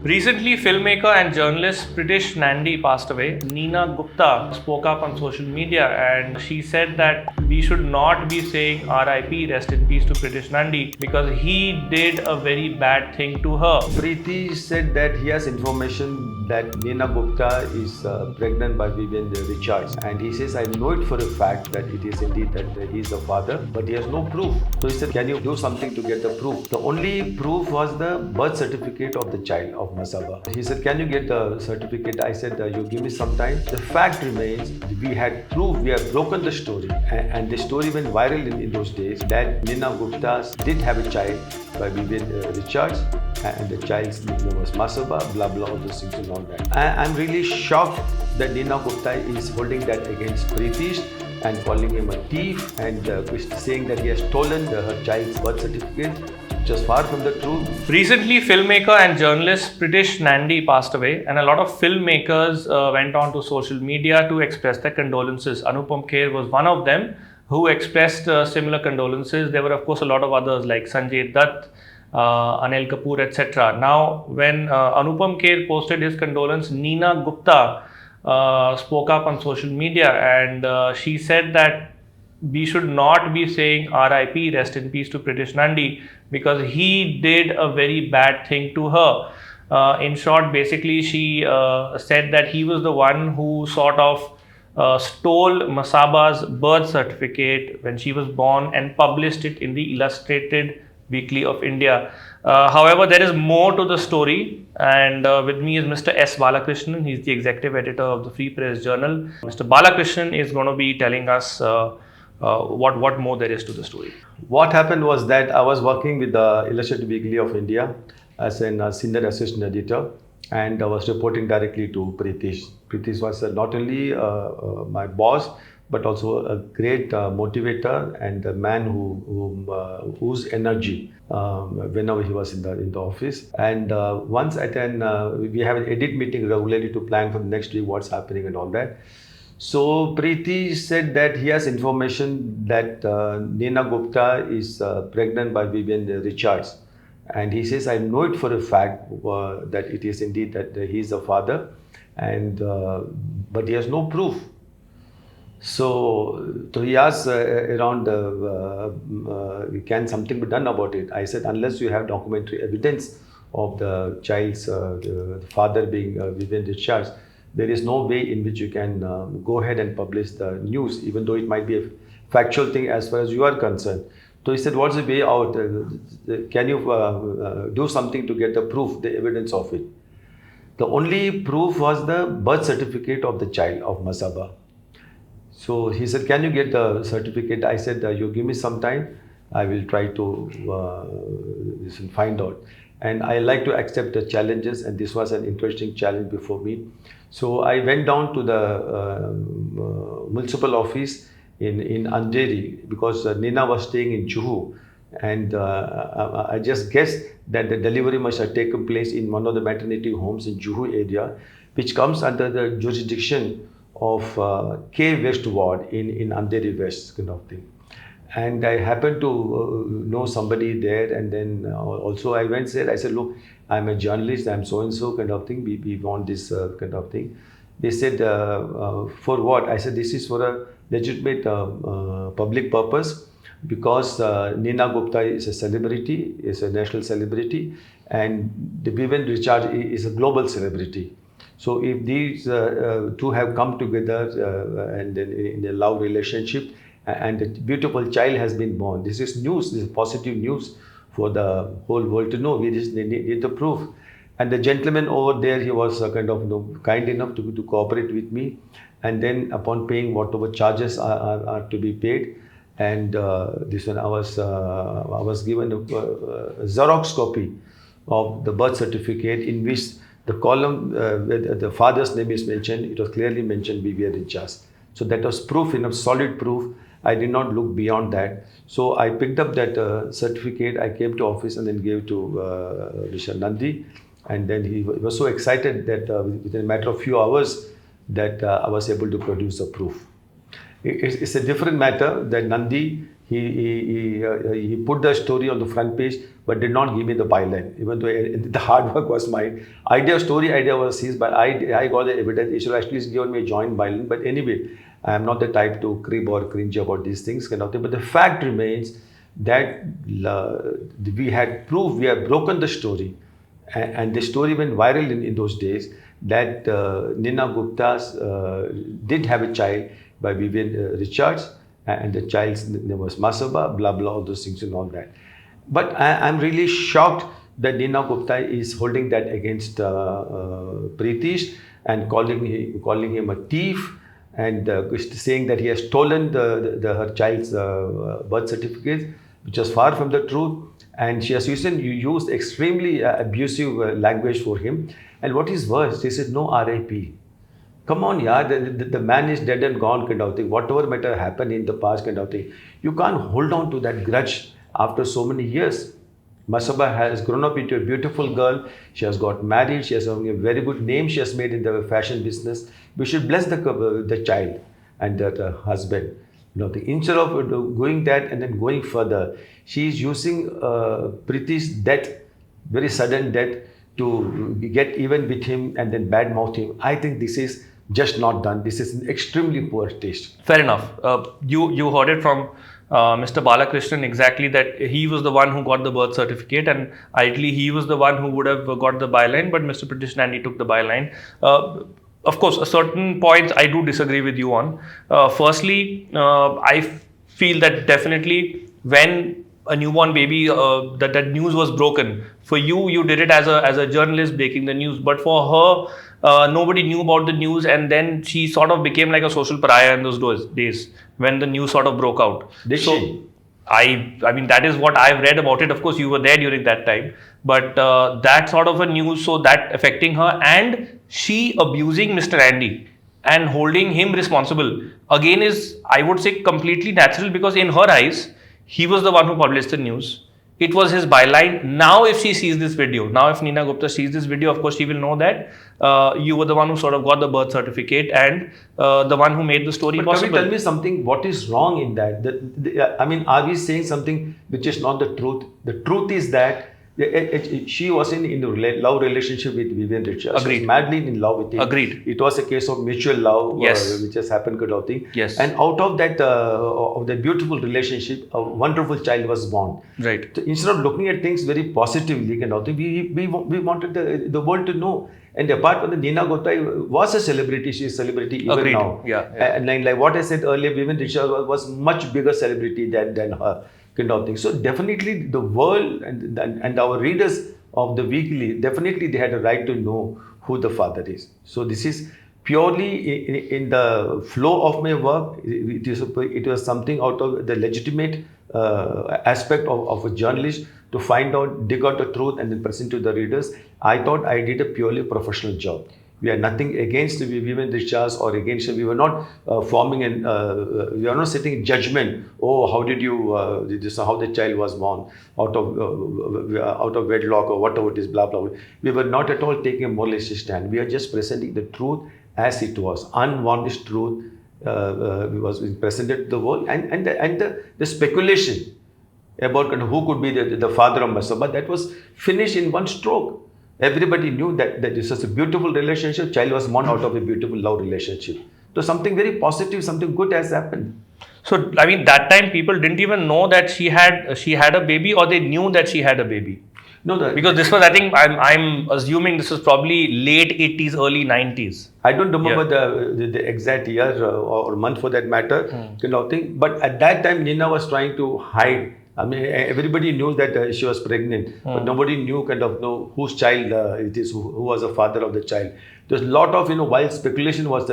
Recently, filmmaker and journalist Pritish Nandy passed away. Neena Gupta spoke up on social media and she said that we should not be saying RIP, rest in peace to Pritish Nandy, because he did a very bad thing to her. Priti said that he has information that Neena Gupta is pregnant by Vivian Richards, and he says, I know it for a fact that it is indeed that he is the father, but he has no proof. So he said, can you do something to get the proof? The only proof was the birth certificate of the child of Masaba. He said, can you get the certificate? I said, you give me some time. The fact remains, we had proof, we have broken the story, and the story went viral in those days that Neena Gupta did have a child by Vivian Richards, and the child's name was Masaba, blah blah, all those things and all that. I'm really shocked that Neena Gupta is holding that against Pritish and calling him a thief and saying that he has stolen her child's birth certificate, which is far from the truth. Recently, filmmaker and journalist Pritish Nandy passed away, and a lot of filmmakers went on to social media to express their condolences. Anupam Kher was one of them who expressed similar condolences. There were, of course, a lot of others like Sanjay Dutt, Anil Kapoor, etc. Now, when Anupam Kher posted his condolence, Neena Gupta spoke up on social media and she said that we should not be saying RIP, rest in peace to Pritish Nandy, because he did a very bad thing to her. In short, basically, she said that he was the one who sort of stole Masaba's birth certificate when she was born and published it in the Illustrated Weekly of India. However, there is more to the story, and with me is Mr. S Balakrishnan. He's the executive editor of the Free Press Journal. Mr. Balakrishnan is going to be telling us what more there is to the story. What happened was that I was working with the Illustrated Weekly of India as a senior assistant editor, and I was reporting directly to Pritish. Pritish was not only my boss, but also a great motivator and a man whose energy whenever he was in the office. And once we have an edit meeting regularly to plan for the next week what's happening and all that. So Preeti said that he has information that Neena Gupta is pregnant by Vivian Richards, and he says, I know it for a fact that it is indeed that he is the father, and but he has no proof. So he asked around, can something be done about it? I said, unless you have documentary evidence of the child's the father being Vivian Richards, there is no way in which you can go ahead and publish the news, even though it might be a factual thing as far as you are concerned. So he said, what's the way out? Can you do something to get the proof, the evidence of it? The only proof was the birth certificate of the child of Masaba. So he said, can you get the certificate? I said, you give me some time. I will try to find out. And I like to accept the challenges, and this was an interesting challenge before me. So I went down to the municipal office in Andheri, because Neena was staying in Juhu, and I just guessed that the delivery must have taken place in one of the maternity homes in Juhu area, which comes under the jurisdiction of K West Ward in Andheri West kind of thing. And I happened to know somebody there, and then also I went there. I said, look, I'm a journalist, I'm so-and-so kind of thing, we want this kind of thing. They said, for what? I said, this is for a legitimate public purpose, because Neena Gupta is a celebrity, is a national celebrity, and the Vivian Richards is a global celebrity. So if these two have come together and in a love relationship, and a beautiful child has been born, this is news, this is positive news for the whole world to know. We just need the proof. And the gentleman over there, he was kind of kind enough to cooperate with me. And then upon paying whatever charges are to be paid, and this one I was given a Xerox copy of the birth certificate, in which the column where the father's name is mentioned, it was clearly mentioned Vivian Richards. So that was proof, enough solid proof. I did not look beyond that. So I picked up that certificate, I came to office and then gave to Mr. Nandi. And then he was so excited that within a matter of few hours that I was able to produce a proof. It's a different matter that Nandi, he put the story on the front page, but did not give me the byline. Even though the hard work was mine. Story idea was his, but I got the evidence. He should at least given me a joint byline. But anyway, I am not the type to crib or cringe about these things, kind of thing. But the fact remains that we had proved, we have broken the story. And the story went viral in those days that Neena Gupta did have a child by Vivian Richards, and the child's name was Masaba, blah, blah, all those things and all that. But I'm really shocked that Neena Gupta is holding that against Pritish and calling him a thief, and saying that he has stolen her child's birth certificate, which was far from the truth. And she has used extremely abusive language for him. And what is worse, she said, no RIP. Come on, yeah, the man is dead and gone, kind of thing. Whatever might have happened in the past, kind of thing. You can't hold on to that grudge after so many years. Masaba has grown up into a beautiful girl. She has got married. She has a very good name she has made in the fashion business. We should bless the child and the husband. Instead of going that and then going further, she is using Pritish's death, very sudden death, to get even with him and then badmouth him. I think this is just not done. This is an extremely poor taste. Fair enough. You heard it from Mr. Balakrishnan exactly that he was the one who got the birth certificate, and ideally he was the one who would have got the byline, but Mr. Pritish Nandy took the byline. Of course, a certain points I do disagree with you on. Firstly, I feel that definitely when a newborn baby, that news was broken. For you did it as a journalist breaking the news, but for her, nobody knew about the news, and then she sort of became like a social pariah in those days when the news sort of broke out. Did she? I mean, that is what I've read about it. Of course, you were there during that time, but that sort of a news, so that affecting her, and she abusing Mr. Andy and holding him responsible again is, I would say, completely natural, because in her eyes, he was the one who published the news. It was his byline. Now, if she sees this video, now if Neena Gupta sees this video, of course, she will know that you were the one who sort of got the birth certificate and the one who made the story possible. Can you tell me something? What is wrong in that? I mean, are we saying something which is not the truth? The truth is that she was in a love relationship with Vivian Richards. Agreed. She was madly in love with him. Agreed. It was a case of mutual love, yes, which has happened, kind of thing. Yes. And out of that beautiful relationship, a wonderful child was born. Right. So instead of looking at things very positively, kind of thing, we wanted the world to know. And apart from the, Neena Gupta was a celebrity. She is a celebrity even Agreed. now. Yeah. And like what I said earlier, Vivian Richards was much bigger celebrity than her, kind of thing. So definitely the world and our readers of the weekly, definitely they had a right to know who the father is. So this is purely in the flow of my work. It was something out of the legitimate aspect of a journalist to find out, dig out the truth and then present to the readers. I thought I did a purely professional job. We are nothing against Vivian Richards or against her. We were not forming we are not sitting in judgment. Oh, how did you, how the child was born out of wedlock or whatever it is, blah, blah, blah. We were not at all taking a moralistic stand. We are just presenting the truth as it was. Unvarnished truth was presented to the world. And the speculation about who could be the father of Masaba, that was finished in one stroke. Everybody knew that this was a beautiful relationship. Child was born out of a beautiful love relationship. So something very positive, something good has happened. So I mean, that time people didn't even know that she had a baby, or they knew that she had a baby. No, because this was, I think, I'm assuming this was probably late 80s, early 90s. I don't remember the exact year or month for that matter, kind of thing. But at that time, Neena was trying to hide. I mean, everybody knew that she was pregnant, but nobody knew whose child it is, who was the father of the child. There's a lot of wild speculation was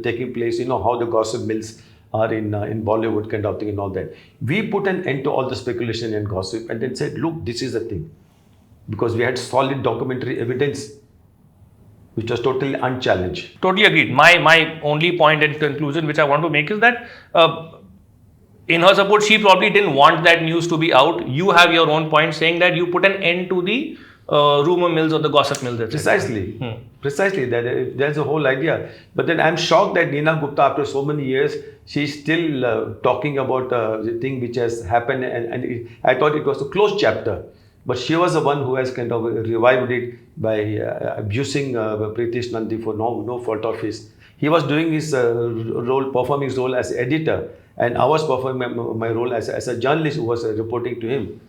taking place. How the gossip mills are in Bollywood, kind of thing, and all that. We put an end to all the speculation and gossip, and then said, look, this is the thing, because we had solid documentary evidence, which was totally unchallenged. Totally agreed. My only point and conclusion which I want to make is that. In her support, she probably didn't want that news to be out. You have your own point saying that you put an end to the rumor mills or the gossip mills, etc. Precisely. That's the whole idea. But then I'm shocked that Neena Gupta, after so many years, she's still talking about the thing which has happened, and I thought it was a closed chapter. But she was the one who has kind of revived it by abusing Pritish Nandy for no fault of his. He was doing his performing his role as editor, and I was performing my role as a journalist who was reporting to him.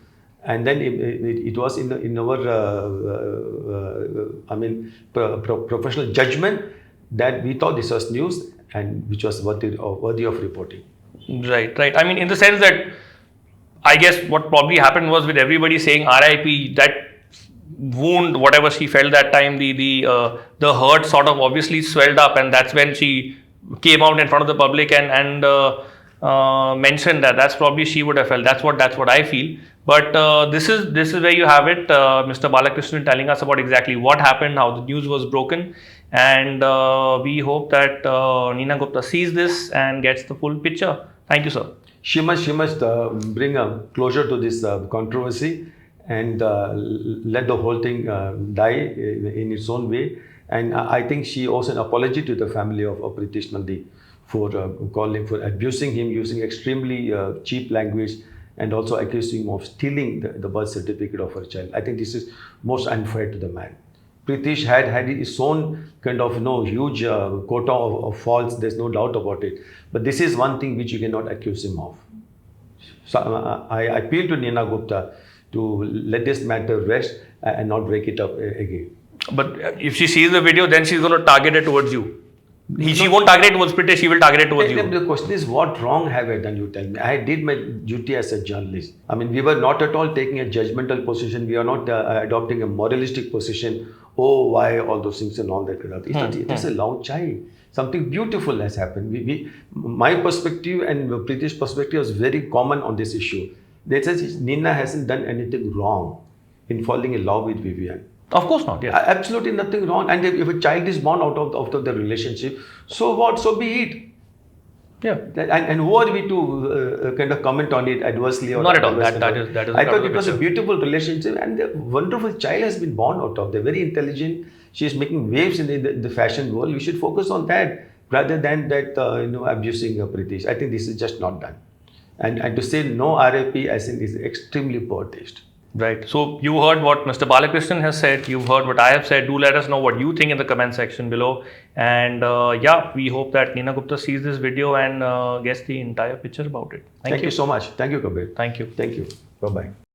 And then it was in our professional judgment that we thought this was news and which was worthy of reporting. Right. I mean, in the sense that I guess what probably happened was, with everybody saying RIP, that wound, whatever she felt that time, the hurt sort of obviously swelled up, and that's when she came out in front of the public and mentioned that. That's probably she would have felt. That's what I feel. But this is where you have it, Mr. Balakrishnan telling us about exactly what happened, how the news was broken, and we hope that Neena Gupta sees this and gets the full picture. Thank you, sir. She must bring a closure to this controversy and let the whole thing die in its own way. And I think she owes an apology to the family of Pritish Nandy for abusing him, using extremely cheap language, and also accusing him of stealing the birth certificate of her child. I think this is most unfair to the man. Pritish had his own kind of huge quota of faults. There's no doubt about it. But this is one thing which you cannot accuse him of. So I appeal to Neena Gupta to let this matter rest and not break it up again. But if she sees the video, then she's going to target it towards you. She won't target it towards Pritish, she will target it towards you. The question is, what wrong have I done, you tell me? I did my duty as a journalist. I mean, we were not at all taking a judgmental position. We are not adopting a moralistic position. Oh, why all those things and all that kind of thing. It is a long child. Something beautiful has happened. My perspective and Pritish's perspective was very common on this issue. They said Neena hasn't done anything wrong in falling in love with Vivian. Of course not. Yeah. Absolutely nothing wrong. And if a child is born out of the relationship, so what? So be it. Yeah. And who are we to kind of comment on it adversely? Or not at all. That is. I thought it was a beautiful relationship, and a wonderful child has been born out of. They're very intelligent. She is making waves in the fashion world. We should focus on that rather than that abusing Pritish. I think this is just not done. And to say no RIP, I think is extremely poor taste. Right. So you heard what Mr. Balakrishnan has said. You've heard what I have said. Do let us know what you think in the comment section below. And we hope that Neena Gupta sees this video and gets the entire picture about it. Thank you so much. Thank you, Kabir. Thank you. Thank you. Bye-bye.